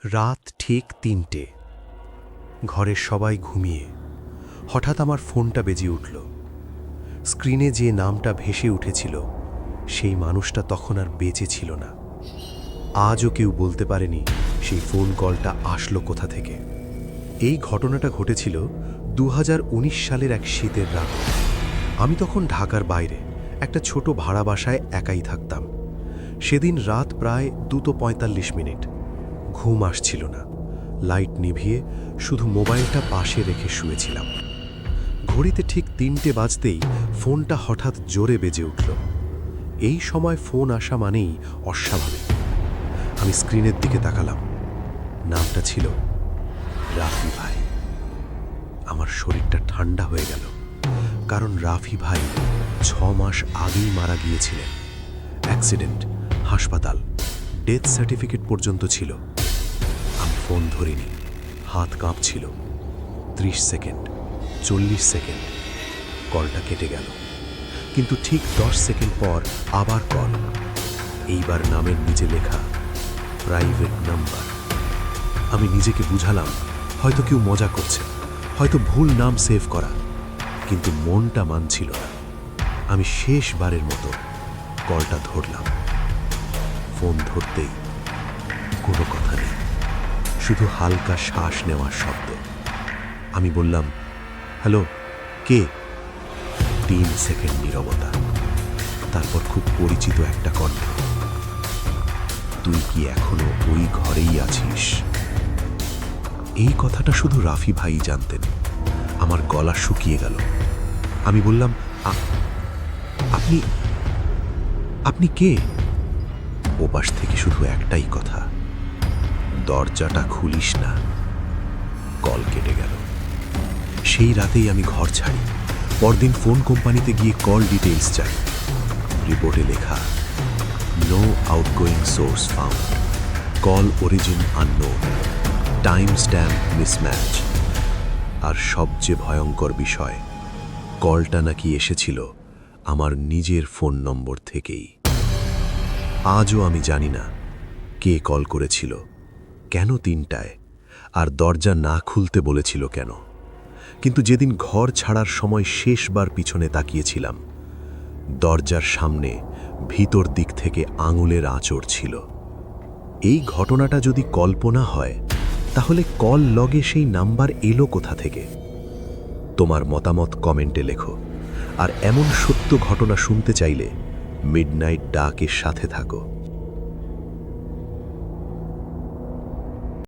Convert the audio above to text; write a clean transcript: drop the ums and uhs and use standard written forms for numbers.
রাত ঠিক ৩টে। ঘরের সবাই ঘুমিয়ে হঠাৎ আমার ফোনটা বেজে উঠল। স্ক্রিনে যে নামটা ভেসে উঠেছিল সেই মানুষটা তখন আর বেঁচে ছিল না। আজও কেউ বলতে পারেনি সেই ফোন কলটা আসলো কোথা থেকে। এই ঘটনাটা ঘটেছিল ২০১৯ সালের এক শীতের রাত। আমি তখন ঢাকার বাইরে একটা ছোট ভাড়া বাসায় একাই থাকতাম। সেদিন রাত প্রায় ২:৪৫। ঘুম আসছিল না। লাইট নিভিয়ে শুধু মোবাইলটা পাশে রেখে শুয়েছিলাম। ঘড়িতে ঠিক ৩টে বাজতেই ফোনটা হঠাৎ জোরে বেজে উঠল। এই সময় ফোন আসা মানেই অস্বাভাবিক। আমি স্ক্রিনের দিকে তাকালাম। নামটা ছিল রাফি ভাই। আমার শরীরটা ঠান্ডা হয়ে গেল, কারণ রাফি ভাই ৬ মাস আগেই মারা গিয়েছিলেন। অ্যাক্সিডেন্ট, হাসপাতাল, ডেথ সার্টিফিকেট পর্যন্ত ছিল। আমি ফোন ধরিনি, হাত কাঁপছিল। ৩০ সেকেন্ড, ৪০ সেকেন্ড, কলটা কেটে গেল। কিন্তু ঠিক ১০ সেকেন্ড পর আবার কল। এইবার নামের নিচে লেখা প্রাইভেট নাম্বার। আমি নিজেকে বুঝালাম হয়তো কেউ মজা করছে, হয়তো ভুল নাম সেভ করা, কিন্তু মনটা মানছিল না। আমি শেষবারের মতো কলটা ধরলাম। ফোন ধরতেই কোনো কথা নেই, শুধু হালকা শ্বাস নেওয়ার শব্দ। আমি বললাম, হ্যালো, কে? ৩ সেকেন্ড নীরবতা। তারপর খুব পরিচিত একটা কণ্ঠ, তুই কি এখনো ওই ঘরেই আছিস? এই কথাটা শুধু রাফি ভাই জানতেন। আমার গলা শুকিয়ে গেল। আমি বললাম, আপনি আপনি কে? ওপাশ থেকে শুধু একটাই কথা, দরজাটা খুলিস না। কল কেটে গেল। সেই রাতেই আমি ঘর ছাড়ি। পরদিন ফোন কোম্পানিতে গিয়ে কল ডিটেইলস চাই। রিপোর্টে লেখা, no outgoing source found, call origin unknown, time stamp mismatch. আর সবচেয়ে ভয়ঙ্কর বিষয়, কলটা নাকি এসেছিল আমার নিজের ফোন নম্বর থেকেই। আজও আমি জানি না কে কল করেছিল, কেন ৩টায়, আর দরজা না খুলতে বলেছিল কেন। কিন্তু যেদিন ঘর ছাড়ার সময় শেষবার পিছনে তাকিয়েছিলাম, দরজার সামনে ভিতর দিক থেকে আঙুলের আঁচড় ছিল। এই ঘটনাটা যদি কল্পনা হয়, তাহলে কল লগে সেই নাম্বার এলো কোথা থেকে? তোমার মতামত কমেন্টে লেখো। আর এমন সত্য ঘটনা শুনতে চাইলে মিডনাইট ডাকের সাথে থাকো।